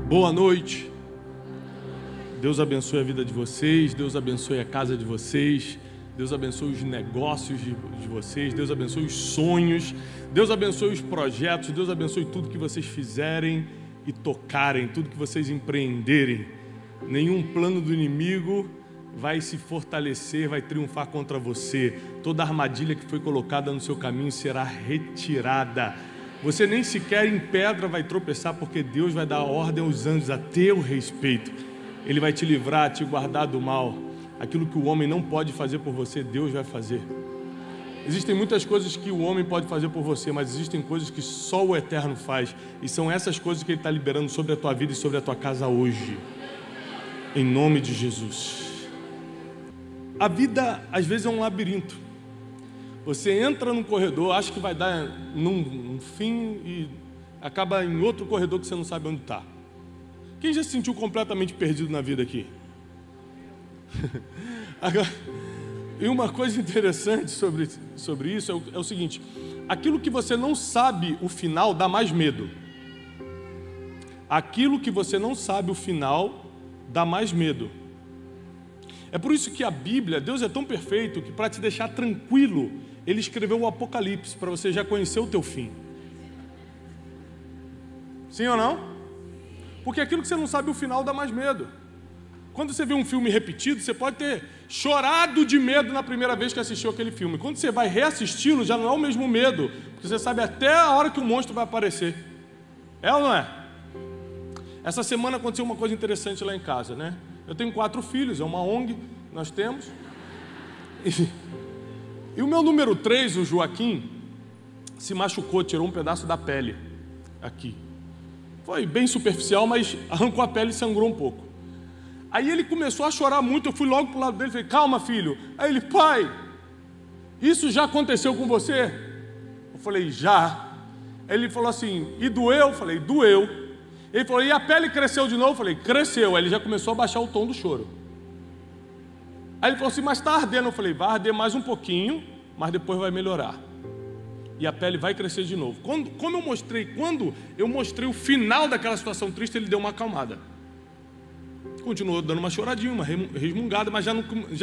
Boa noite. Deus abençoe a vida de vocês, Deus abençoe a casa de vocês, Deus abençoe os negócios de vocês, Deus abençoe os sonhos, Deus abençoe os projetos, Deus abençoe tudo que vocês fizerem e tocarem, tudo que vocês empreenderem. Nenhum plano do inimigo vai se fortalecer, vai triunfar contra você. Toda armadilha que foi colocada no seu caminho será retirada. Você nem sequer em pedra vai tropeçar, porque Deus vai dar ordem aos anjos a teu respeito. Ele vai te livrar, te guardar do mal. Aquilo que o homem não pode fazer por você, Deus vai fazer. Existem muitas coisas que o homem pode fazer por você, mas existem coisas que só o Eterno faz. E são essas coisas que Ele está liberando sobre a tua vida e sobre a tua casa hoje. Em nome de Jesus. A vida, às vezes, é um labirinto. Você entra num corredor, acha que vai dar num fim e acaba em outro corredor que você não sabe onde está. Quem já se sentiu completamente perdido na vida aqui? Agora, e uma coisa interessante sobre isso é o seguinte: aquilo que você não sabe o final dá mais medo. Aquilo que você não sabe o final dá mais medo. É por isso que a Bíblia, Deus é tão perfeito que para te deixar tranquilo, Ele escreveu o Apocalipse, para você já conhecer o teu fim. Sim ou não? Porque aquilo que você não sabe o final dá mais medo. Quando você vê um filme repetido, você pode ter chorado de medo na primeira vez que assistiu aquele filme. Quando você vai reassisti-lo, já não é o mesmo medo, porque você sabe até a hora que o monstro vai aparecer. É ou não é? Essa semana aconteceu uma coisa interessante lá em casa, né? Eu tenho 4 filhos, é uma ONG, nós temos. E o meu número 3, o Joaquim, se machucou, tirou um pedaço da pele aqui. Foi bem superficial, mas arrancou a pele e sangrou um pouco. Aí ele começou a chorar muito, eu fui logo para o lado dele e falei: calma, filho. Aí ele: pai, isso já aconteceu com você? Eu falei: já. Aí ele falou assim: e doeu? Eu falei: doeu. Ele falou: e a pele cresceu de novo? Eu falei: cresceu. Aí ele já começou a baixar o tom do choro. Aí ele falou assim: mas está ardendo. Eu falei: vai arder mais um pouquinho, mas depois vai melhorar. E a pele vai crescer de novo. Quando eu mostrei o final daquela situação triste, ele deu uma acalmada. Continuou dando uma choradinha, uma resmungada, mas já não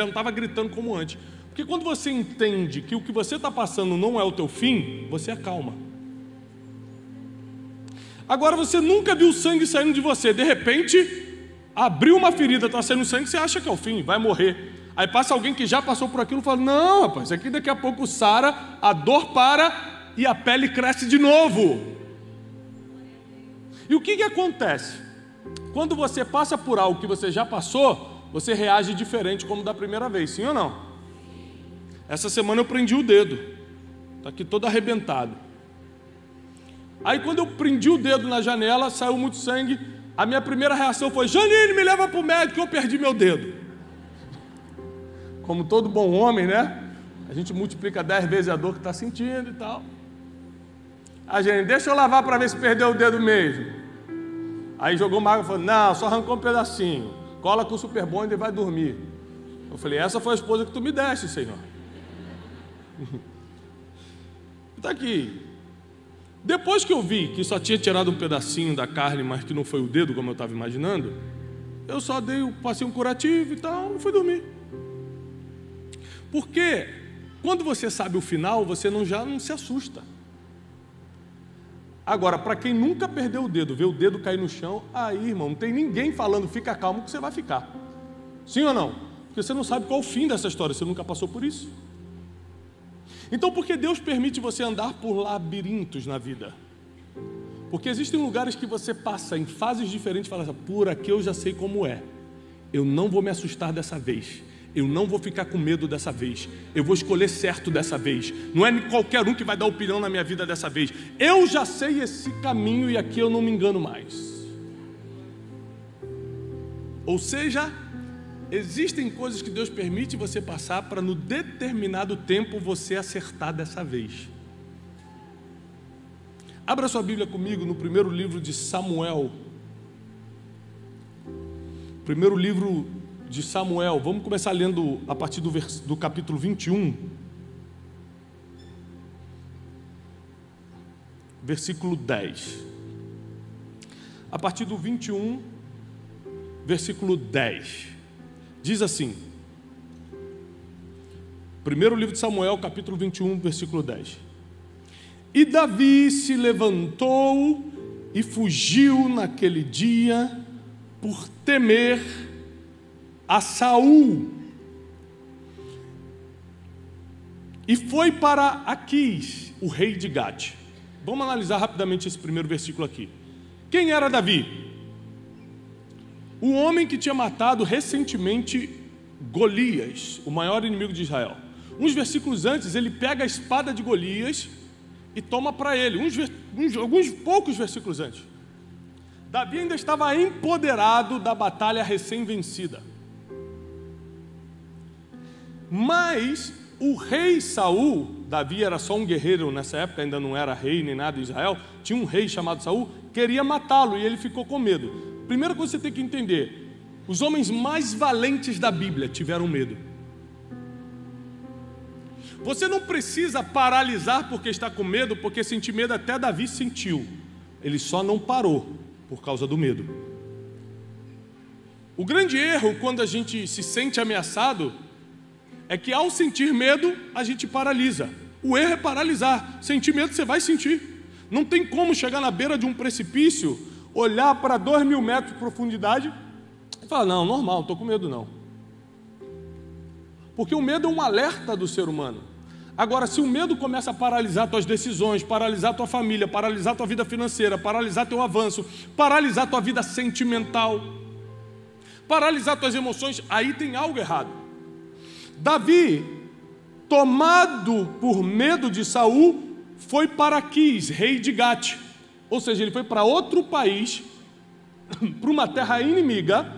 estava gritando como antes. Porque quando você entende que o que você está passando não é o teu fim, você acalma. Agora você nunca viu sangue saindo de você. De repente, abriu uma ferida, está saindo sangue, você acha que é o fim, vai morrer. Aí passa alguém que já passou por aquilo e fala: não, rapaz, isso aqui daqui a pouco sara, a dor para e a pele cresce de novo. E o que acontece? Quando você passa por algo que você já passou, você reage diferente como da primeira vez, sim ou não? Essa semana eu prendi o dedo, está aqui todo arrebentado. Aí quando eu prendi o dedo na janela, saiu muito sangue. A minha primeira reação foi: Janine, me leva para o médico, eu perdi meu dedo. Como todo bom homem, né? A gente multiplica 10 vezes a dor que está sentindo e tal. A gente: deixa eu lavar para ver se perdeu o dedo mesmo. Aí jogou uma água e falou: não, só arrancou um pedacinho. Cola com o Super Bond e vai dormir. Eu falei: essa foi a esposa que tu me deste, Senhor. Está aqui. Depois que eu vi que só tinha tirado um pedacinho da carne, mas que não foi o dedo como eu estava imaginando, eu só passei um curativo e tal, e fui dormir. Porque quando você sabe o final, você já não se assusta. Agora, para quem nunca perdeu o dedo, vê o dedo cair no chão, aí, irmão, não tem ninguém falando: fica calmo que você vai ficar. Sim ou não? Porque você não sabe qual é o fim dessa história, você nunca passou por isso. Então, por que Deus permite você andar por labirintos na vida? Porque existem lugares que você passa em fases diferentes e fala assim: por aqui eu já sei como é. Eu não vou me assustar dessa vez. Eu não vou ficar com medo dessa vez. Eu vou escolher certo dessa vez. Não é qualquer um que vai dar opinião na minha vida dessa vez. Eu já sei esse caminho e aqui eu não me engano mais. Ou seja, existem coisas que Deus permite você passar para no determinado tempo você acertar dessa vez. Abra sua Bíblia comigo no primeiro livro de Samuel. Primeiro livro de Samuel. Vamos começar lendo a partir do capítulo 21. Versículo 10. a partir do 21, versículo 10. Diz assim, primeiro livro de Samuel, capítulo 21, versículo 10. E Davi se levantou e fugiu naquele dia por temer a Saul. E foi para Aquis, o rei de Gate. Vamos analisar rapidamente esse primeiro versículo aqui. Quem era Davi? O homem que tinha matado recentemente Golias, o maior inimigo de Israel. Uns versículos antes, ele pega a espada de Golias e toma para ele. Alguns poucos versículos antes. Davi ainda estava empoderado da batalha recém-vencida. Mas o rei Saul, Davi era só um guerreiro nessa época, ainda não era rei nem nada em Israel, tinha um rei chamado Saul, queria matá-lo e ele ficou com medo. Primeira coisa que você tem que entender, os homens mais valentes da Bíblia tiveram medo. Você não precisa paralisar porque está com medo, porque sentir medo até Davi sentiu. Ele só não parou por causa do medo. O grande erro quando a gente se sente ameaçado é que ao sentir medo a gente paralisa. O erro é paralisar. Sentir medo você vai sentir. Não tem como chegar na beira de um precipício, olhar para 2.000 metros de profundidade e falar, não, normal, não estou com medo não. Porque o medo é um alerta do ser humano. Agora, se o medo começa a paralisar tuas decisões, paralisar tua família, paralisar tua vida financeira, paralisar teu avanço, paralisar tua vida sentimental, paralisar tuas emoções, aí tem algo errado. Davi, tomado por medo de Saul, foi para Aquis, rei de Gate. Ou seja, ele foi para outro país, para uma terra inimiga,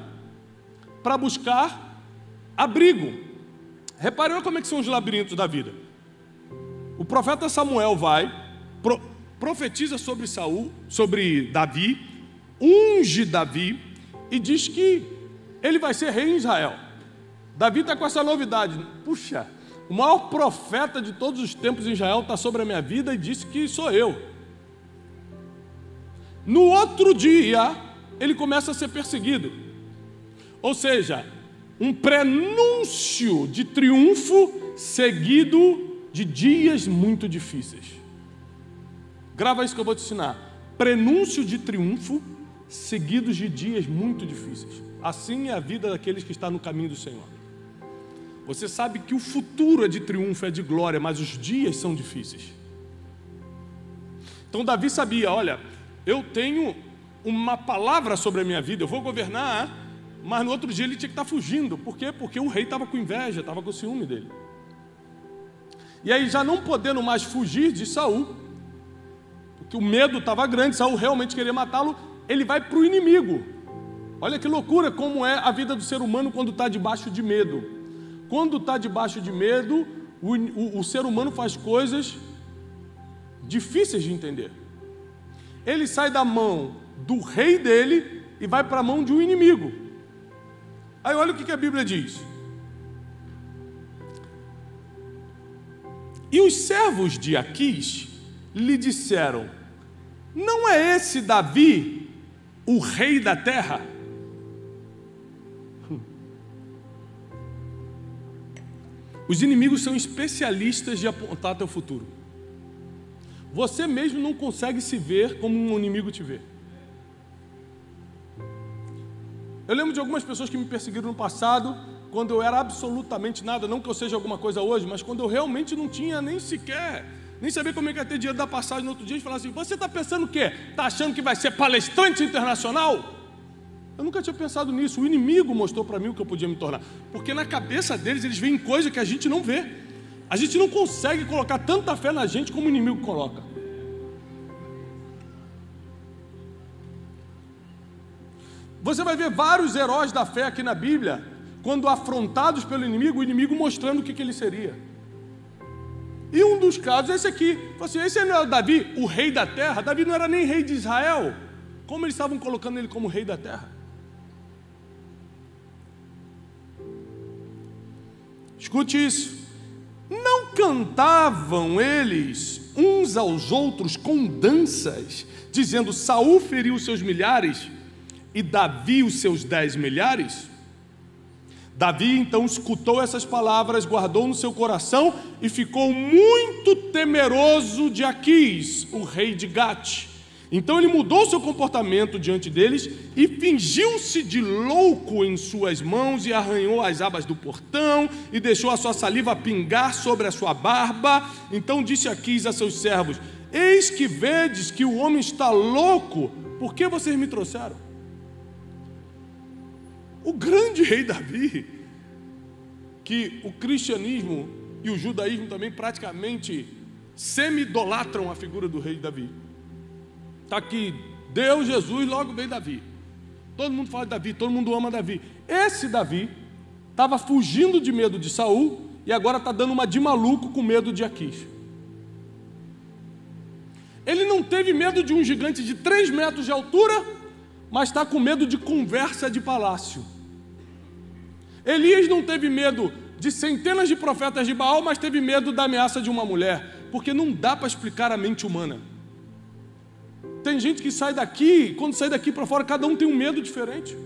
para buscar abrigo. Reparem como é que são os labirintos da vida. O profeta Samuel vai, profetiza sobre Saul, sobre Davi, unge Davi e diz que ele vai ser rei em Israel. Davi está com essa novidade. Puxa, o maior profeta de todos os tempos em Israel está sobre a minha vida e disse que sou eu. No outro dia, ele começa a ser perseguido. Ou seja, um prenúncio de triunfo seguido de dias muito difíceis. Grava isso que eu vou te ensinar. Prenúncio de triunfo seguidos de dias muito difíceis. Assim é a vida daqueles que estão no caminho do Senhor. Você sabe que o futuro é de triunfo, é de glória, mas os dias são difíceis. Então Davi sabia, olha, eu tenho uma palavra sobre a minha vida, eu vou governar, mas no outro dia ele tinha que estar fugindo. Por quê? Porque o rei estava com inveja, estava com ciúme dele. E aí, já não podendo mais fugir de Saul, porque o medo estava grande, Saul realmente queria matá-lo, ele vai para o inimigo. Olha que loucura como é a vida do ser humano quando está debaixo de medo. Quando está debaixo de medo, o ser humano faz coisas difíceis de entender. Ele sai da mão do rei dele e vai para a mão de um inimigo. Aí olha o que a Bíblia diz. E os servos de Aquis lhe disseram, não é esse Davi, o rei da terra? Os inimigos são especialistas de apontar teu futuro. Você mesmo não consegue se ver como um inimigo te vê. Eu lembro de algumas pessoas que me perseguiram no passado, quando eu era absolutamente nada, não que eu seja alguma coisa hoje, mas quando eu realmente não tinha nem sequer, nem sabia como é que ia ter dinheiro da passagem no outro dia, e falar assim, você está pensando o quê? Está achando que vai ser palestrante internacional? Eu nunca tinha pensado nisso. O inimigo mostrou para mim o que eu podia me tornar, porque na cabeça deles, eles veem coisa que a gente não vê. A gente não consegue colocar tanta fé na gente como o inimigo coloca. Você vai ver vários heróis da fé aqui na Bíblia, quando afrontados pelo inimigo, o inimigo mostrando o que ele seria. E um dos casos é esse aqui. Assim, esse não é o Davi, o rei da terra? Davi não era nem rei de Israel. Como eles estavam colocando ele como rei da terra? Escute isso. Não cantavam eles uns aos outros com danças, dizendo: Saul feriu os seus milhares e Davi os seus 10 milhares? Davi então escutou essas palavras, guardou no seu coração e ficou muito temeroso de Aquis, o rei de Gate. Então ele mudou seu comportamento diante deles e fingiu-se de louco em suas mãos e arranhou as abas do portão e deixou a sua saliva pingar sobre a sua barba. Então disse Aquis a seus servos: eis que vedes que o homem está louco, por que vocês me trouxeram? O grande rei Davi, que o cristianismo e o judaísmo também praticamente semi-idolatram a figura do rei Davi. Está aqui, Deus, Jesus, logo vem Davi. Todo mundo fala de Davi, todo mundo ama Davi. Esse Davi estava fugindo de medo de Saul e agora está dando uma de maluco com medo de Aquis. Ele não teve medo de um gigante de 3 metros de altura, mas está com medo de conversa de palácio. Elias não teve medo de centenas de profetas de Baal, mas teve medo da ameaça de uma mulher, porque não dá para explicar a mente humana. Tem gente que sai daqui, quando sai daqui para fora, cada um tem um medo diferente.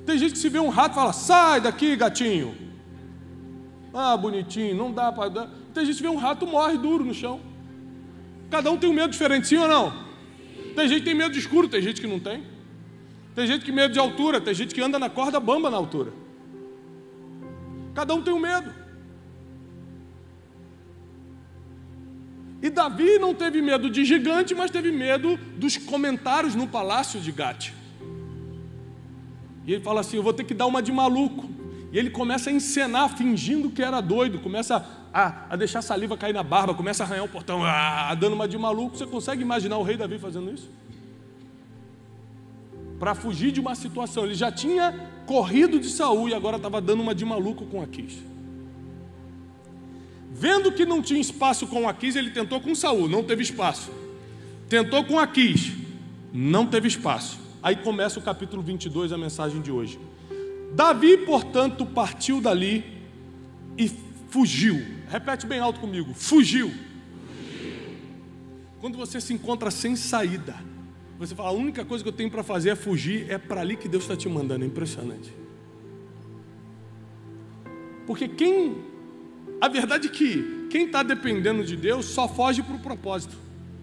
Tem gente que se vê um rato e fala: sai daqui, gatinho. Ah, bonitinho, não dá para dar. Tem gente que vê um rato e morre duro no chão. Cada um tem um medo diferente, sim ou não? Tem gente que tem medo de escuro, tem gente que não tem. Tem gente que tem medo de altura, tem gente que anda na corda bamba na altura. Cada um tem um medo. E Davi não teve medo de gigante, mas teve medo dos comentários no palácio de Gate. E ele fala assim: eu vou ter que dar uma de maluco. E ele começa a encenar, fingindo que era doido, começa a deixar a saliva cair na barba, começa a arranhar o portão, dando uma de maluco. Você consegue imaginar o rei Davi fazendo isso? Para fugir de uma situação. Ele já tinha corrido de Saul e agora estava dando uma de maluco com Aquis. Vendo que não tinha espaço com Aquis, ele tentou com Saul, não teve espaço. Tentou com Aquis, não teve espaço. Aí começa o capítulo 22, a mensagem de hoje. Davi, portanto, partiu dali e fugiu. Repete bem alto comigo: fugiu. Quando você se encontra sem saída, você fala: a única coisa que eu tenho para fazer é fugir, é para ali que Deus está te mandando. É impressionante. Porque a verdade é que quem está dependendo de Deus só foge para o propósito.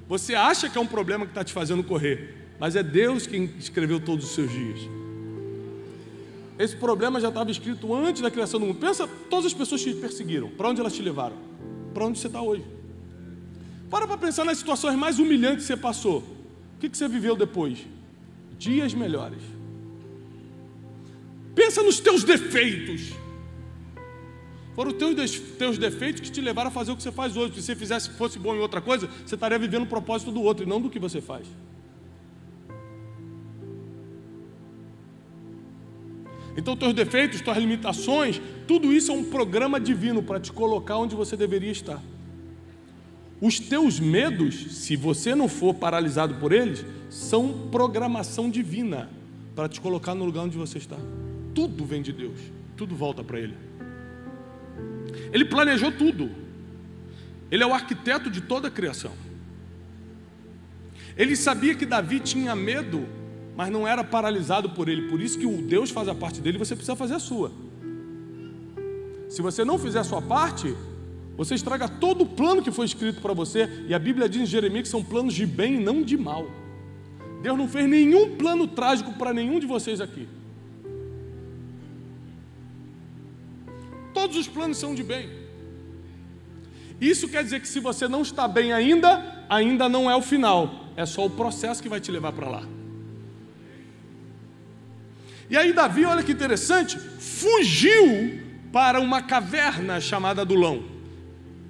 Você acha que é um problema que está te fazendo correr, mas é Deus quem escreveu todos os seus dias. Esse problema já estava escrito antes da criação do mundo. Pensa, todas as pessoas que te perseguiram, para onde elas te levaram? Para onde você está hoje? Para pensar nas situações mais humilhantes que você passou. O que você viveu depois? Dias melhores. Pensa nos teus defeitos. Foram os teus defeitos que te levaram a fazer o que você faz hoje. Se você fosse bom em outra coisa, você estaria vivendo o propósito do outro e não do que você faz. Então, teus defeitos, tuas limitações, tudo isso é um programa divino para te colocar onde você deveria estar. Os teus medos, se você não for paralisado por eles, são programação divina para te colocar no lugar onde você está. Tudo vem de Deus, tudo volta para Ele. Ele planejou tudo. Ele é o arquiteto de toda a criação. Ele sabia que Davi tinha medo, mas não era paralisado por ele. Por isso que o Deus faz a parte dele, você precisa fazer a sua. Se você não fizer a sua parte, você estraga todo o plano que foi escrito para você. E a Bíblia diz em Jeremias que são planos de bem e não de mal. Deus não fez nenhum plano trágico para nenhum de vocês aqui. Todos os planos são de bem. Isso quer dizer que se você não está bem ainda não é o final. É só o processo que vai te levar para lá. E aí Davi, olha que interessante, fugiu para uma caverna chamada Adulão.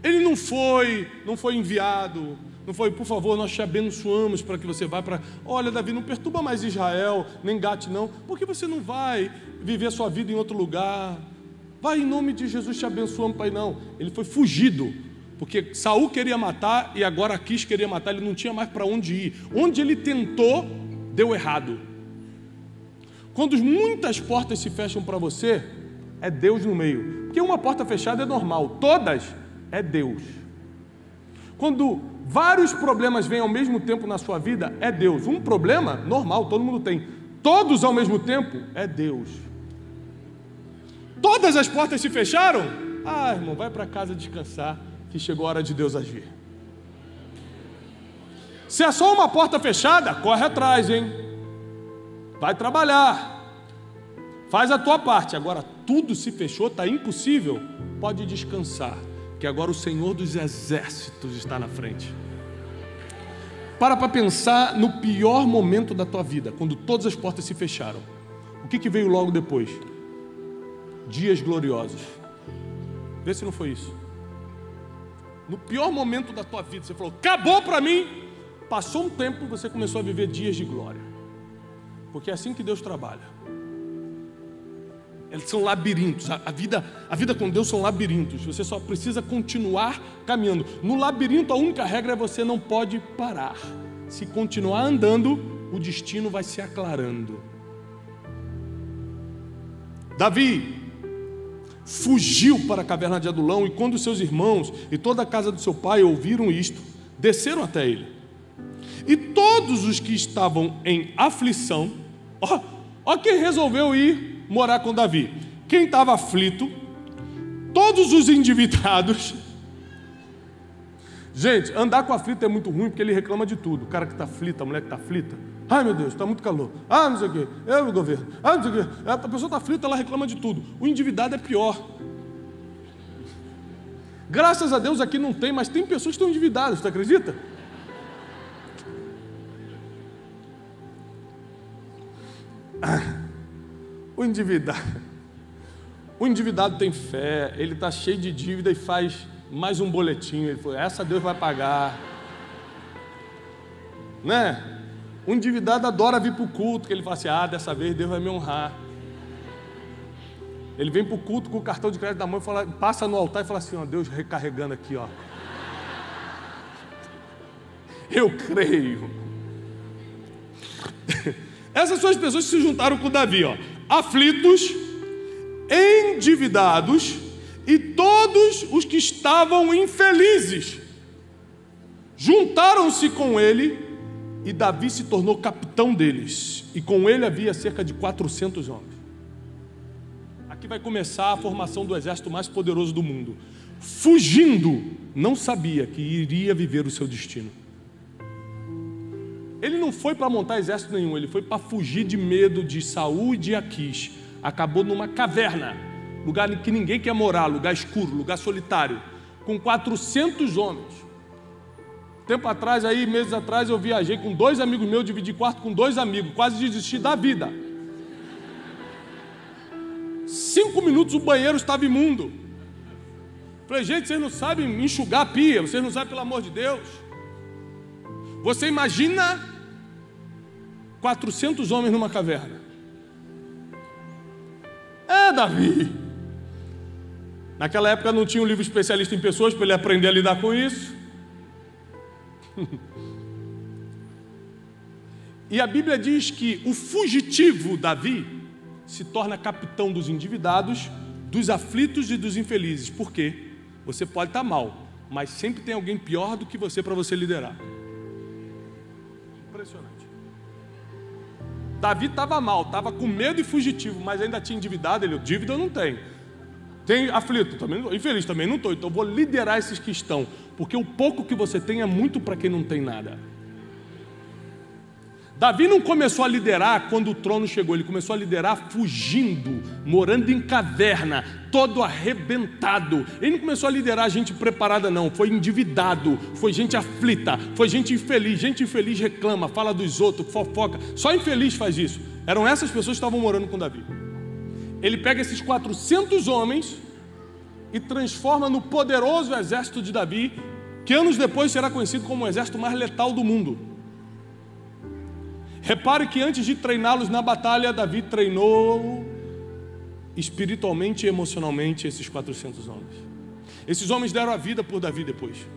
Ele não foi enviado, não foi: por favor, nós te abençoamos para que você vá para... Olha, Davi, não perturba mais Israel, nem Gate não, porque você não vai viver a sua vida em outro lugar. Vai, em nome de Jesus, te abençoamos, Pai. Não, ele foi fugido, porque Saul queria matar e agora Aquis queria matar, ele não tinha mais para onde ir. Onde ele tentou, deu errado. Quando muitas portas se fecham para você, é Deus no meio. Porque uma porta fechada é normal, todas é Deus. Quando vários problemas vêm ao mesmo tempo na sua vida, é Deus. Um problema, normal, todo mundo tem. Todos ao mesmo tempo, é Deus. Todas as portas se fecharam? Ah, irmão, vai para casa descansar, que chegou a hora de Deus agir. Se é só uma porta fechada, corre atrás, hein? Vai trabalhar. Faz a tua parte. Agora, tudo se fechou, está impossível. Pode descansar, que agora o Senhor dos Exércitos está na frente. Para pensar no pior momento da tua vida, quando todas as portas se fecharam. O que veio logo depois? Dias gloriosos. Vê se não foi isso. No pior momento da tua vida, você falou, acabou para mim. Passou um tempo, você começou a viver dias de glória. Porque é assim que Deus trabalha. Eles são labirintos. A vida com Deus são labirintos. Você só precisa continuar caminhando. No labirinto, a única regra é você não pode parar. Se continuar andando, o destino vai se aclarando. Davi fugiu para a caverna de Adulão, e quando seus irmãos e toda a casa do seu pai ouviram isto, desceram até ele. E todos os que estavam em aflição, ó quem resolveu ir morar com Davi. Quem estava aflito, todos os endividados. Gente, andar com aflito é muito ruim, porque ele reclama de tudo. O cara que está aflito, a mulher que está aflita. Ai meu Deus, está muito calor. Ah, não sei o quê. Eu, o governo. Ah, não sei o quê. A pessoa está aflita, ela reclama de tudo. O endividado é pior. Graças a Deus aqui não tem, mas tem pessoas que estão endividadas, você acredita? O endividado tem fé, ele está cheio de dívida e faz mais um boletim. Ele falou, essa Deus vai pagar, né? O endividado adora vir para o culto, que ele fala assim, dessa vez Deus vai me honrar. Ele vem para o culto com o cartão de crédito da mão e fala, passa no altar e fala assim, Deus recarregando aqui, ó. Eu creio. Essas são as pessoas que se juntaram com Davi, ó. Aflitos, endividados e todos os que estavam infelizes juntaram-se com ele, e Davi se tornou capitão deles, e com ele havia cerca de 400 homens. Aqui vai começar a formação do exército mais poderoso do mundo. Fugindo, não sabia que iria viver o seu destino. Ele não foi para montar exército nenhum, ele foi para fugir de medo de Saul e de Aquis. Acabou numa caverna, lugar em que ninguém quer morar, lugar escuro, lugar solitário, com 400 homens. Tempo atrás, meses atrás, eu viajei com 2 amigos meus, dividi quarto com 2 amigos, quase desisti da vida. 5 minutos o banheiro estava imundo. Falei, gente, vocês não sabem enxugar a pia, vocês não sabem, pelo amor de Deus. Você imagina 400 homens numa caverna. Davi. Naquela época não tinha um livro especialista em pessoas para ele aprender a lidar com isso. E a Bíblia diz que o fugitivo Davi se torna capitão dos endividados, dos aflitos e dos infelizes. Por quê? Você pode estar mal, mas sempre tem alguém pior do que você para você liderar. Impressionante. Davi estava mal, estava com medo e fugitivo, mas ainda tinha endividado. Ele, dívida eu não tenho. Tem aflito, também não, infeliz também não estou. Então eu vou liderar esses que estão, porque o pouco que você tem é muito para quem não tem nada. Davi não começou a liderar quando o trono chegou, ele começou a liderar fugindo, morando em caverna, todo arrebentado. Ele não começou a liderar gente preparada não, foi endividado, foi gente aflita, foi gente infeliz. Gente infeliz reclama, fala dos outros, fofoca, só infeliz faz isso. Eram essas pessoas que estavam morando com Davi. Ele pega esses 400 homens e transforma no poderoso exército de Davi, que anos depois será conhecido como o exército mais letal do mundo. Repare que antes de treiná-los na batalha, Davi treinou espiritualmente e emocionalmente esses 400 homens. Esses homens deram a vida por Davi depois.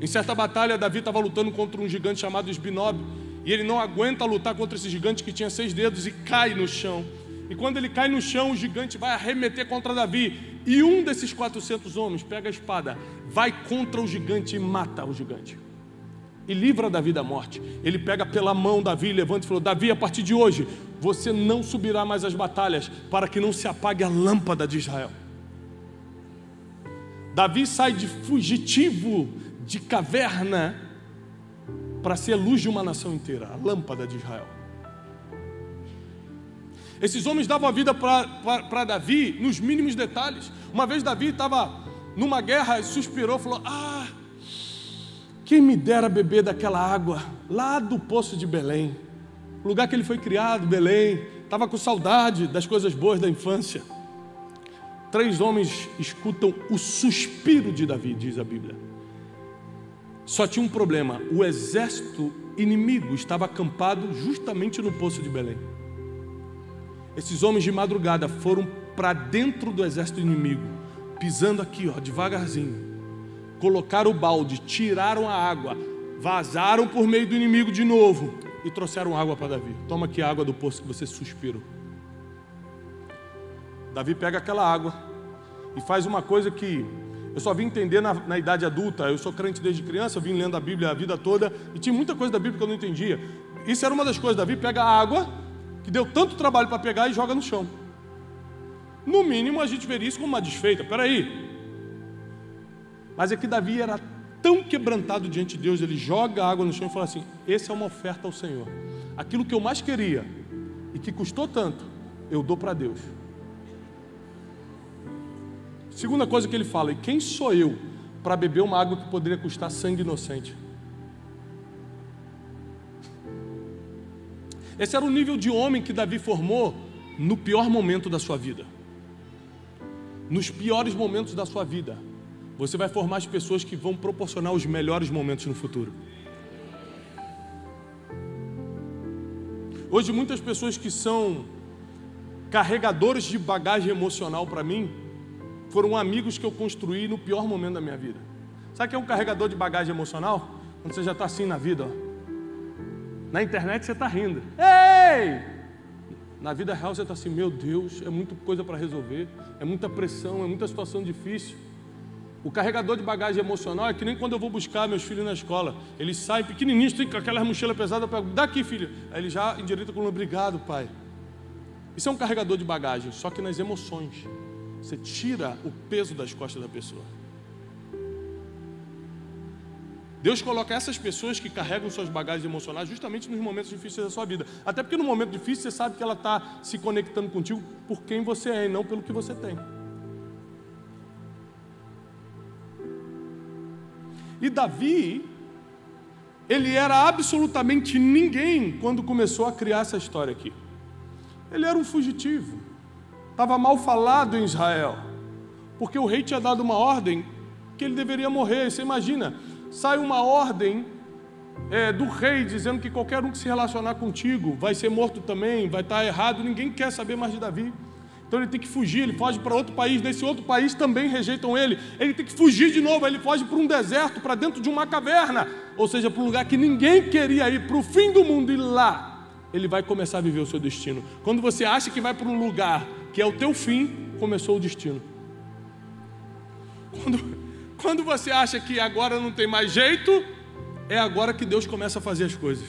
Em certa batalha, Davi estava lutando contra um gigante chamado Esbinob, e ele não aguenta lutar contra esse gigante que tinha 6 dedos e cai no chão. E quando ele cai no chão, o gigante vai arremeter contra Davi. E um desses 400 homens pega a espada, vai contra o gigante e mata o gigante. E livra Davi da morte. Ele pega pela mão Davi, levanta e falou: Davi, a partir de hoje, você não subirá mais às batalhas, para que não se apague a lâmpada de Israel. Davi sai de fugitivo, de caverna, para ser a luz de uma nação inteira, a lâmpada de Israel. Esses homens davam a vida para Davi nos mínimos detalhes. Uma vez Davi estava numa guerra e suspirou, falou: quem me dera beber daquela água lá do poço de Belém, o lugar que ele foi criado, Belém. Estava com saudade das coisas boas da infância. 3 homens escutam o suspiro de Davi, diz a Bíblia. Só tinha um problema: o exército inimigo estava acampado justamente no poço de Belém. Esses homens de madrugada foram para dentro do exército inimigo, pisando aqui, devagarzinho. Colocaram o balde, tiraram a água, vazaram por meio do inimigo de novo e trouxeram água para Davi. Toma aqui a água do poço que você suspirou. Davi pega aquela água e faz uma coisa que eu só vim entender na idade adulta. Eu sou crente desde criança, eu vim lendo a Bíblia a vida toda e tinha muita coisa da Bíblia que eu não entendia. Isso era uma das coisas. Davi pega a água, que deu tanto trabalho para pegar, e joga no chão. No mínimo a gente veria isso como uma desfeita. Peraí. Mas é que Davi era tão quebrantado diante de Deus, ele joga a água no chão e fala assim: essa é uma oferta ao Senhor. Aquilo que eu mais queria e que custou tanto, eu dou para Deus. Segunda coisa que ele fala: e quem sou eu para beber uma água que poderia custar sangue inocente? Esse era o nível de homem que Davi formou no pior momento da sua vida. Nos piores momentos da sua vida, você vai formar as pessoas que vão proporcionar os melhores momentos no futuro. Hoje muitas pessoas que são carregadores de bagagem emocional para mim, foram amigos que eu construí no pior momento da minha vida. Sabe o que é um carregador de bagagem emocional? Quando você já está assim na vida, Na internet você está rindo. Ei! Na vida real você está assim: meu Deus, é muita coisa para resolver, é muita pressão, é muita situação difícil. O carregador de bagagem emocional é que nem quando eu vou buscar meus filhos na escola. Eles saem pequenininhos, tem aquela mochila pesada, eu pego: daqui, filho. Aí ele já endireita com: obrigado, pai. Isso é um carregador de bagagem, só que nas emoções. Você tira o peso das costas da pessoa. Deus coloca essas pessoas que carregam suas bagagens emocionais justamente nos momentos difíceis da sua vida. Até porque no momento difícil você sabe que ela está se conectando contigo por quem você é e não pelo que você tem. E Davi, ele era absolutamente ninguém quando começou a criar essa história aqui. Ele era um fugitivo, estava mal falado em Israel, porque o rei tinha dado uma ordem que ele deveria morrer. Você imagina, sai uma ordem do rei dizendo que qualquer um que se relacionar contigo vai ser morto também, vai estar errado. Ninguém quer saber mais de Davi. Então ele tem que fugir, ele foge para outro país. Nesse outro país também rejeitam ele. Ele tem que fugir de novo, ele foge para um deserto, para dentro de uma caverna, ou seja, para um lugar que ninguém queria ir, para o fim do mundo. E lá ele vai começar a viver o seu destino. Quando você acha que vai para um lugar que é o teu fim, começou o destino. Quando você acha que agora não tem mais jeito, é agora que Deus começa a fazer as coisas.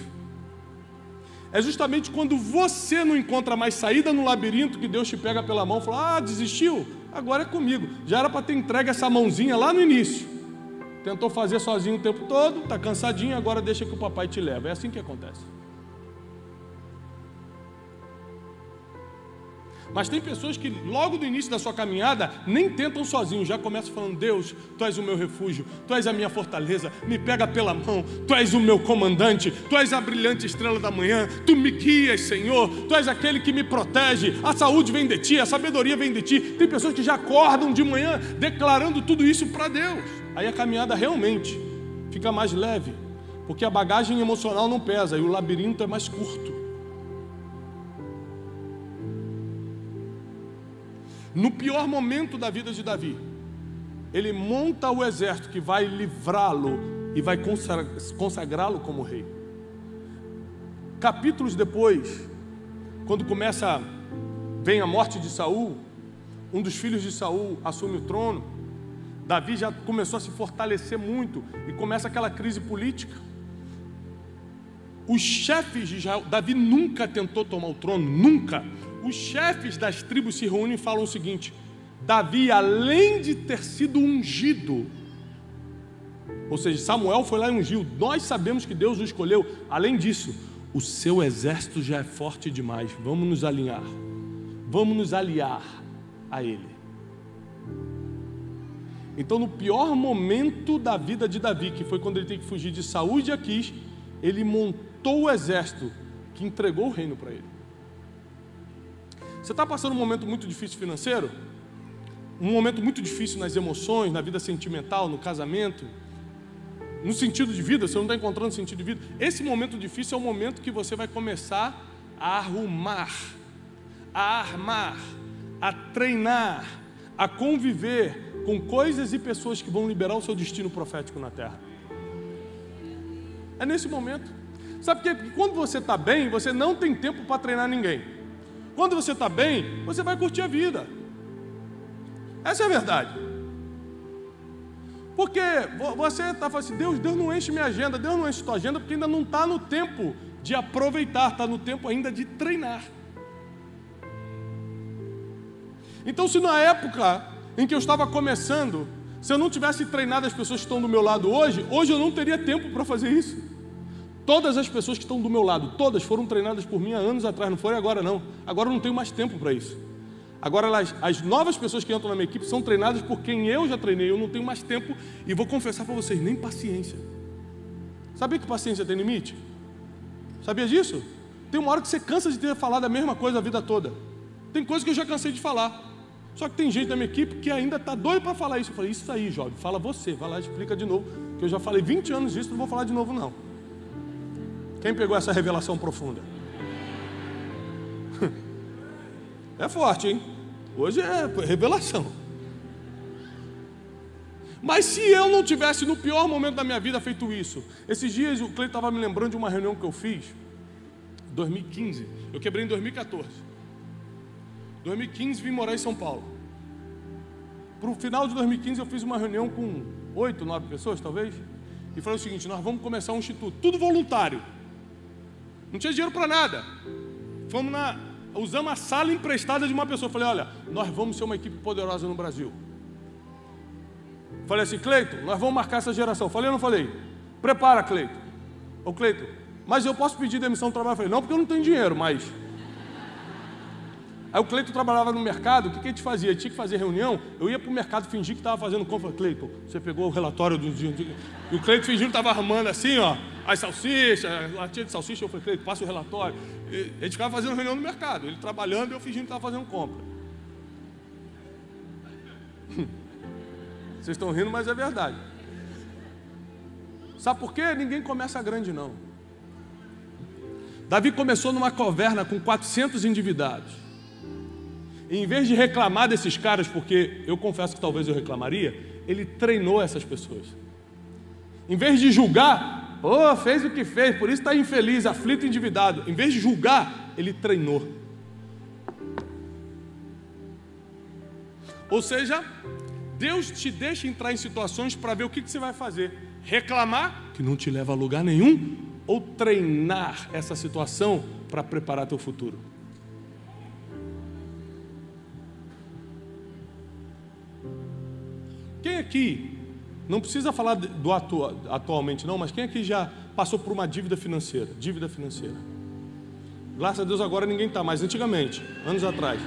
É justamente quando você não encontra mais saída no labirinto que Deus te pega pela mão e fala: desistiu? Agora é comigo. Já era para ter entregue essa mãozinha lá no início. Tentou fazer sozinho o tempo todo, está cansadinho, agora deixa que o papai te leva. É assim que acontece. Mas tem pessoas que logo do início da sua caminhada nem tentam sozinhos, já começam falando: Deus, Tu és o meu refúgio, Tu és a minha fortaleza, me pega pela mão, Tu és o meu comandante, Tu és a brilhante estrela da manhã, Tu me guias, Senhor, Tu és aquele que me protege, a saúde vem de Ti, a sabedoria vem de Ti. Tem pessoas que já acordam de manhã declarando tudo isso para Deus. Aí a caminhada realmente fica mais leve, porque a bagagem emocional não pesa e o labirinto é mais curto. No pior momento da vida de Davi, ele monta o exército que vai livrá-lo e vai consagrá-lo como rei. Capítulos depois, quando começa a vem a morte de Saul, um dos filhos de Saul assume o trono, Davi já começou a se fortalecer muito e começa aquela crise política. Os chefes de Israel, Davi nunca tentou tomar o trono, nunca. Os chefes das tribos se reúnem e falam o seguinte: Davi, além de ter sido ungido, ou seja, Samuel foi lá e ungiu, nós sabemos que Deus o escolheu, além disso, o seu exército já é forte demais, vamos nos alinhar, vamos nos aliar a ele. Então, no pior momento da vida de Davi, que foi quando ele tem que fugir de Saul e de Aquis, ele montou o exército que entregou o reino para ele. Você está passando um momento muito difícil financeiro? Um momento muito difícil nas emoções, na vida sentimental, no casamento, no sentido de vida, você não está encontrando sentido de vida. Esse momento difícil é o momento que você vai começar a arrumar, a armar, a treinar, a conviver com coisas e pessoas que vão liberar o seu destino profético na terra. É nesse momento. Sabe por quê? Porque quando você está bem, você não tem tempo para treinar ninguém. Quando você está bem, você vai curtir a vida. Essa é a verdade. Porque você está falando assim, Deus não enche minha agenda, Deus não enche tua agenda, porque ainda não está no tempo de aproveitar, está no tempo ainda de treinar. Então, se na época em que eu estava começando, se eu não tivesse treinado as pessoas que estão do meu lado hoje eu não teria tempo para fazer isso. Todas as pessoas que estão do meu lado, todas foram treinadas por mim há anos atrás, não foi agora não. Agora eu não tenho mais tempo para isso. Agora as novas pessoas que entram na minha equipe são treinadas por quem eu já treinei, eu não tenho mais tempo e vou confessar para vocês, nem paciência. Sabia que paciência tem limite? Sabia disso? Tem uma hora que você cansa de ter falado a mesma coisa a vida toda. Tem coisa que eu já cansei de falar. Só que tem gente da minha equipe que ainda está doido para falar isso. Eu falei, isso aí, jovem, fala você, vai lá e explica de novo, que eu já falei 20 anos disso, não vou falar de novo não. Quem pegou essa revelação profunda? É forte, hein? Hoje é revelação. Mas se eu não tivesse no pior momento da minha vida feito isso, esses dias o Cleiton estava me lembrando de uma reunião que eu fiz, 2015, eu quebrei em 2014. 2015 vim morar em São Paulo. Para o final de 2015 eu fiz uma reunião com 8, 9 pessoas talvez, e falei o seguinte, nós vamos começar um instituto, tudo voluntário. Não tinha dinheiro para nada. Usamos a sala emprestada de uma pessoa. Falei, olha, nós vamos ser uma equipe poderosa no Brasil. Falei assim, Cleiton, nós vamos marcar essa geração. Falei ou não falei? Prepara, Cleiton. Ô Cleiton, mas eu posso pedir demissão do trabalho? Falei, não, porque eu não tenho dinheiro, mas... Aí o Cleiton trabalhava no mercado, o que a gente fazia? Tinha que fazer reunião, eu ia para o mercado fingir que estava fazendo compra. Cleiton, você pegou o relatório do dia... E o Cleiton fingindo que estava armando assim, ó, as salsichas, latinha de salsicha. Eu falei, Cleiton, passa o relatório. E a gente ficava fazendo reunião no mercado, ele trabalhando e eu fingindo que estava fazendo compra. Vocês estão rindo, mas é verdade. Sabe por quê? Ninguém começa grande, não. Davi começou numa caverna com 400 endividados. E em vez de reclamar desses caras, porque eu confesso que talvez eu reclamaria, ele treinou essas pessoas. Em vez de julgar, fez o que fez, por isso está infeliz, aflito, endividado. Em vez de julgar, ele treinou. Ou seja, Deus te deixa entrar em situações para ver o que você vai fazer. Reclamar, que não te leva a lugar nenhum, ou treinar essa situação para preparar teu futuro. Quem aqui, não precisa falar do atualmente não, mas quem aqui já passou por uma dívida financeira? Dívida financeira. Graças a Deus agora ninguém está, mas antigamente, anos atrás.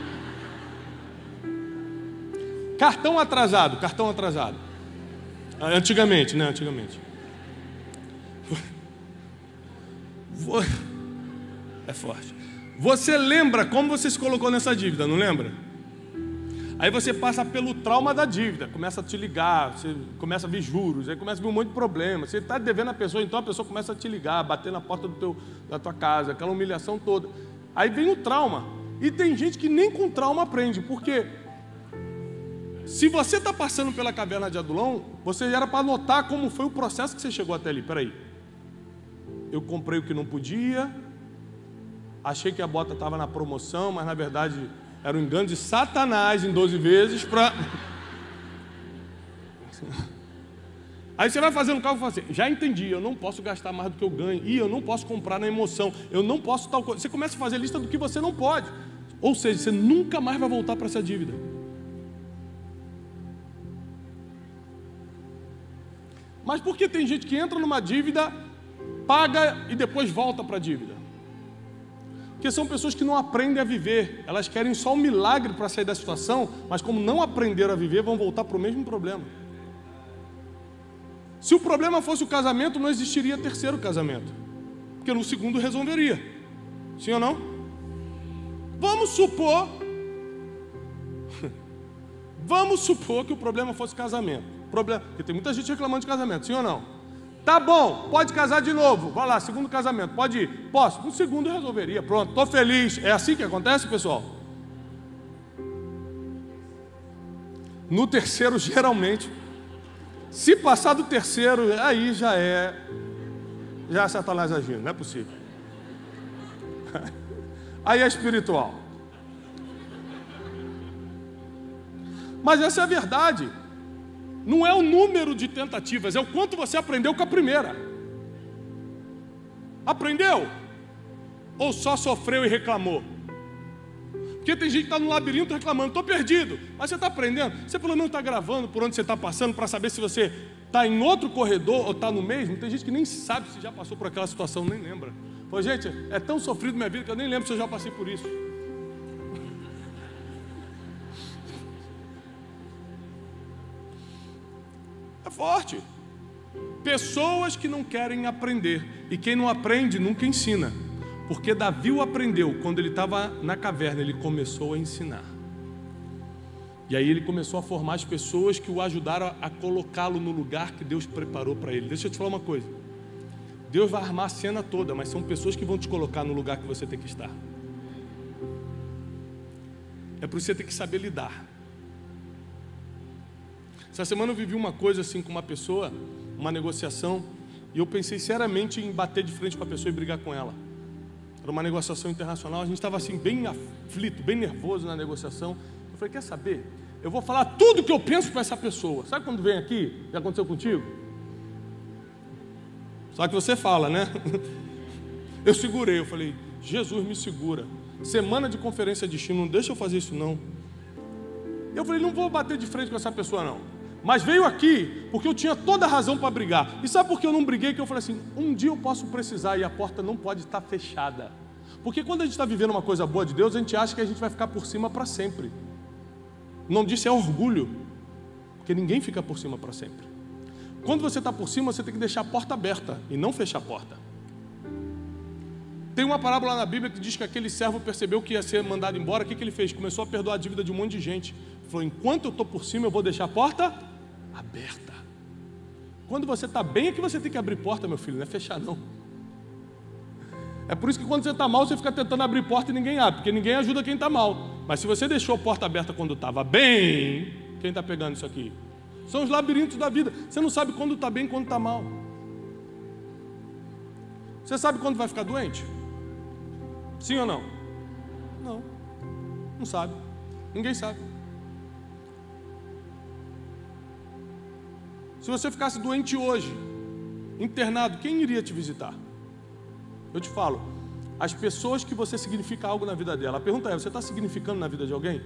Cartão atrasado. Antigamente, né? Antigamente. É forte. Você lembra como você se colocou nessa dívida, não lembra? Aí você passa pelo trauma da dívida, começa a te ligar, você começa a ver juros, aí começa a ver um monte de problema. Você está devendo a pessoa, então a pessoa começa a te ligar, bater na porta da tua casa, aquela humilhação toda. Aí vem o trauma. E tem gente que nem com trauma aprende, porque se você está passando pela caverna de Adulão, você era para notar como foi o processo que você chegou até ali. Peraí, eu comprei o que não podia, achei que a bota estava na promoção, mas na verdade Era um engano de Satanás em 12 vezes para... Aí você vai fazendo cálculo e fala assim, já entendi, eu não posso gastar mais do que eu ganho, e eu não posso comprar na emoção, eu não posso tal coisa. Você começa a fazer lista do que você não pode. Ou seja, você nunca mais vai voltar para essa dívida. Mas por que tem gente que entra numa dívida, paga e depois volta para a dívida? Porque são pessoas que não aprendem a viver. Elas querem só um milagre para sair da situação, mas como não aprenderam a viver, vão voltar para o mesmo problema. Se o problema fosse o casamento, não existiria terceiro casamento, porque no segundo resolveria. Sim ou não? Vamos supor que o problema fosse casamento. Porque tem muita gente reclamando de casamento, sim ou não? Tá bom, pode casar de novo. Vai lá, segundo casamento, pode ir. Posso? No segundo eu resolveria, pronto, estou feliz. É assim que acontece, pessoal? No terceiro, geralmente, se passar do terceiro, aí já é Satanás agindo, não é possível. Aí é espiritual. Mas essa é a verdade. Não é o número de tentativas, é o quanto você aprendeu com a primeira. Aprendeu? Ou só sofreu e reclamou? Porque tem gente que está no labirinto reclamando, estou perdido. Mas você está aprendendo? Você pelo menos está gravando por onde você está passando para saber se você está em outro corredor ou está no mesmo. Tem gente que nem sabe se já passou por aquela situação, nem lembra. Pô, gente, é tão sofrido minha vida que eu nem lembro se eu já passei por isso. É forte. Pessoas que não querem aprender. E quem não aprende nunca ensina. Porque Davi o aprendeu. Quando ele estava na caverna, ele começou a ensinar. E aí ele começou a formar as pessoas que o ajudaram a colocá-lo no lugar que Deus preparou para ele. Deixa eu te falar uma coisa. Deus vai armar a cena toda, mas são pessoas que vão te colocar no lugar que você tem que estar. É por isso que você tem que saber lidar. Essa semana eu vivi uma coisa assim com uma pessoa, uma negociação, e eu pensei seriamente em bater de frente com a pessoa e brigar com ela. Era uma negociação internacional, a gente estava assim bem aflito, bem nervoso na negociação. Eu falei, quer saber? Eu vou falar tudo o que eu penso para essa pessoa. Sabe quando vem aqui? Já aconteceu contigo? Só que você fala, né? Eu segurei, eu falei, Jesus me segura. Semana de conferência de destino, não deixa eu fazer isso não. Eu falei, não vou bater de frente com essa pessoa não. Mas veio aqui porque eu tinha toda a razão para brigar. E sabe por que eu não briguei? Que eu falei assim, um dia eu posso precisar e a porta não pode estar fechada. Porque quando a gente está vivendo uma coisa boa de Deus, a gente acha que a gente vai ficar por cima para sempre. O nome disso é orgulho. Porque ninguém fica por cima para sempre. Quando você está por cima, você tem que deixar a porta aberta e não fechar a porta. Tem uma parábola na Bíblia que diz que aquele servo percebeu que ia ser mandado embora. O que ele fez? Começou a perdoar a dívida de um monte de gente. Ele falou, enquanto eu estou por cima, eu vou deixar a porta aberta. Quando você está bem é que você tem que abrir porta, meu filho, não é fechar não. É por isso que quando você está mal, você fica tentando abrir porta e ninguém abre, porque ninguém ajuda quem está mal. Mas se você deixou a porta aberta quando estava bem, quem está pegando isso aqui? São os labirintos da vida. Você não sabe quando está bem e quando está mal. Você sabe quando vai ficar doente? Sim ou não? Não. Não sabe. Ninguém sabe. Se você ficasse doente hoje, internado, quem iria te visitar? Eu te falo, as pessoas que você significa algo na vida dela. A pergunta é, você está significando na vida de alguém?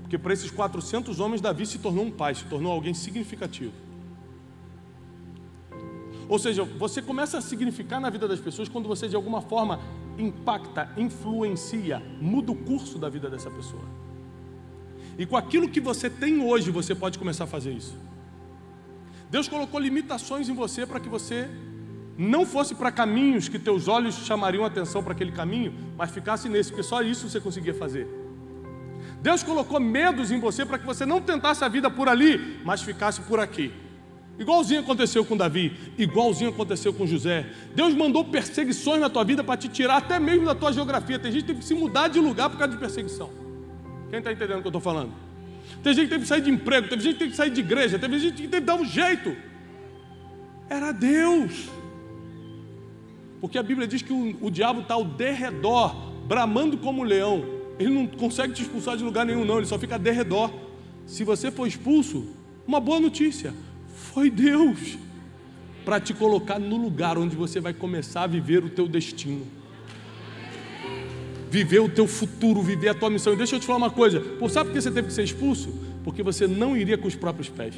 Porque para esses 400 homens, Davi se tornou um pai, se tornou alguém significativo. Ou seja, você começa a significar na vida das pessoas quando você de alguma forma impacta, influencia, muda o curso da vida dessa pessoa. E com aquilo que você tem hoje, você pode começar a fazer isso. Deus colocou limitações em você para que você não fosse para caminhos que teus olhos chamariam atenção para aquele caminho, mas ficasse nesse, porque só isso você conseguia fazer. Deus colocou medos em você para que você não tentasse a vida por ali, mas ficasse por aqui. Igualzinho aconteceu com Davi, igualzinho aconteceu com José. Deus mandou perseguições na tua vida para te tirar até mesmo da tua geografia. Tem gente que teve que se mudar de lugar por causa de perseguição. Quem está entendendo o que eu estou falando? Tem gente que teve que sair de emprego, teve gente que teve que sair de igreja, teve gente que teve que dar um jeito. Era Deus. Porque a Bíblia diz que o diabo está ao derredor, bramando como um leão, ele não consegue te expulsar de lugar nenhum não, ele só fica de redor. Se você for expulso, uma boa notícia, foi Deus para te colocar no lugar onde você vai começar a viver o teu destino, viver o teu futuro, viver a tua missão. E deixa eu te falar uma coisa, sabe por que você teve que ser expulso? Porque você não iria com os próprios pés.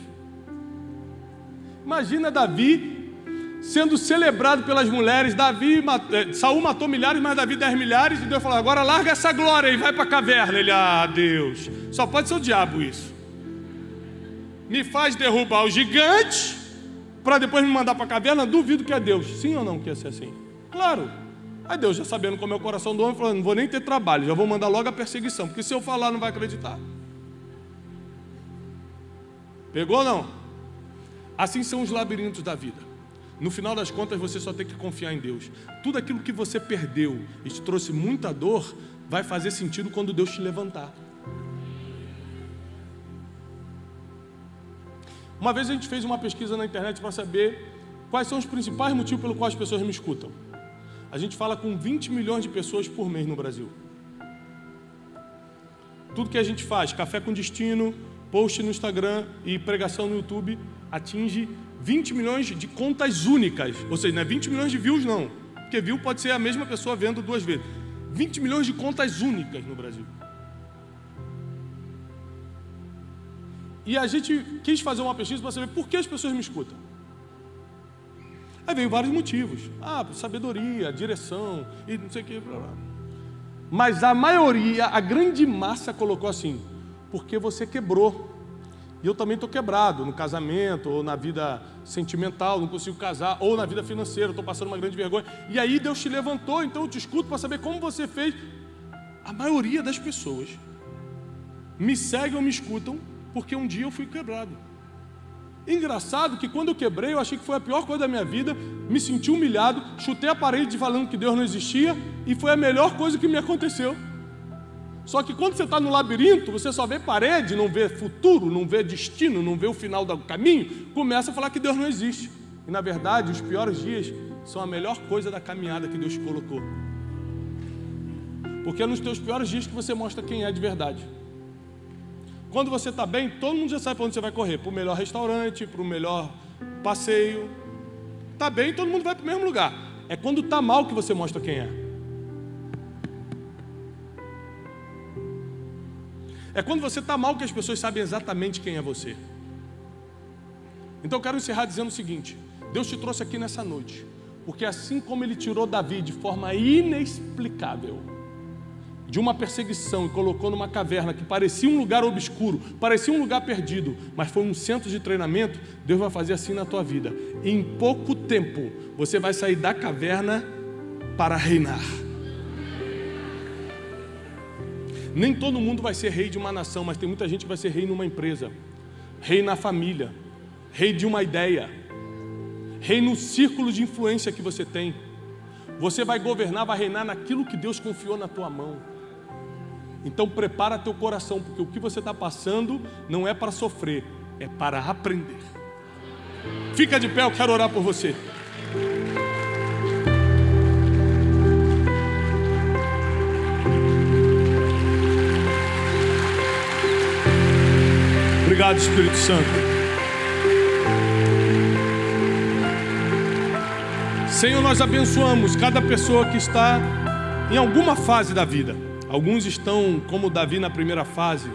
Imagina Davi sendo celebrado pelas mulheres. Saul matou milhares, mas Davi 10 milhares, e Deus falou, agora larga essa glória e vai para a caverna. Ele, Deus, só pode ser o diabo isso. Me faz derrubar o gigante para depois me mandar para a caverna. Duvido que é Deus. Sim ou não que ia ser assim? Claro. Aí Deus, já sabendo como é o coração do homem, falou, não vou nem ter trabalho, já vou mandar logo a perseguição, porque se eu falar não vai acreditar. Pegou ou não? Assim são os labirintos da vida. No final das contas você só tem que confiar em Deus. Tudo aquilo que você perdeu e te trouxe muita dor vai fazer sentido quando Deus te levantar. Uma vez a gente fez uma pesquisa na internet para saber quais são os principais motivos pelo qual as pessoas me escutam. A gente fala com 20 milhões de pessoas por mês no Brasil. Tudo que a gente faz, Café com Destino, post no Instagram e pregação no YouTube, atinge 20 milhões de contas únicas. Ou seja, não é 20 milhões de views não, porque view pode ser a mesma pessoa vendo 2 vezes. 20 milhões de contas únicas no Brasil. E a gente quis fazer uma pesquisa para saber por que as pessoas me escutam. Aí veio vários motivos. Sabedoria, direção e não sei o que. Blá, blá. Mas a maioria, a grande massa colocou assim, porque você quebrou. E eu também estou quebrado no casamento, ou na vida sentimental, não consigo casar, ou na vida financeira, estou passando uma grande vergonha. E aí Deus te levantou, então eu te escuto para saber como você fez. A maioria das pessoas me seguem ou me escutam porque um dia eu fui quebrado. Engraçado que quando eu quebrei, eu achei que foi a pior coisa da minha vida, me senti humilhado, chutei a parede falando que Deus não existia, e foi a melhor coisa que me aconteceu. Só que quando você está no labirinto, você só vê parede, não vê futuro, não vê destino, não vê o final do caminho, começa a falar que Deus não existe. E na verdade, os piores dias são a melhor coisa da caminhada que Deus colocou. Porque é nos teus piores dias que você mostra quem é de verdade. Quando você está bem, todo mundo já sabe para onde você vai correr. Para o melhor restaurante, para o melhor passeio. Está bem, todo mundo vai para o mesmo lugar. É quando está mal que você mostra quem é. É quando você está mal que as pessoas sabem exatamente quem é você. Então eu quero encerrar dizendo o seguinte: Deus te trouxe aqui nessa noite, porque assim como Ele tirou Davi de forma inexplicável de uma perseguição e colocou numa caverna que parecia um lugar obscuro, parecia um lugar perdido, mas foi um centro de treinamento, Deus vai fazer assim na tua vida. Em pouco tempo você vai sair da caverna para reinar. Nem todo mundo vai ser rei de uma nação, mas tem muita gente que vai ser rei numa empresa, rei na família, rei de uma ideia, rei no círculo de influência que você tem. Você vai governar, vai reinar naquilo que Deus confiou na tua mão. Então prepara teu coração, porque o que você está passando não é para sofrer, é para aprender. Fica de pé, eu quero orar por você. Obrigado, Espírito Santo. Senhor, nós abençoamos cada pessoa que está em alguma fase da vida. Alguns estão, como Davi na primeira fase,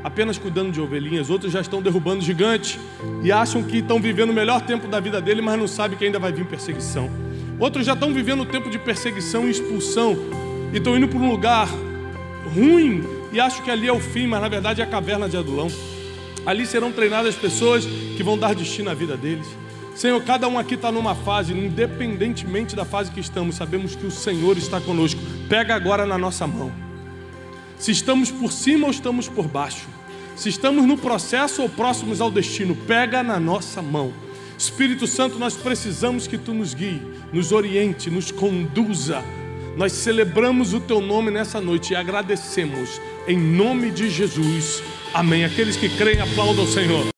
apenas cuidando de ovelhinhas. Outros já estão derrubando gigante e acham que estão vivendo o melhor tempo da vida dele, mas não sabem que ainda vai vir perseguição. Outros já estão vivendo o tempo de perseguição e expulsão e estão indo para um lugar ruim e acham que ali é o fim, mas na verdade é a caverna de Adulão. Ali serão treinadas pessoas que vão dar destino à vida deles. Senhor, cada um aqui está numa fase, independentemente da fase que estamos, sabemos que o Senhor está conosco. Pega agora na nossa mão. Se estamos por cima ou estamos por baixo, se estamos no processo ou próximos ao destino, pega na nossa mão. Espírito Santo, nós precisamos que Tu nos guie, nos oriente, nos conduza. Nós celebramos o Teu nome nessa noite e agradecemos em nome de Jesus. Amém. Aqueles que creem, aplaudam ao Senhor.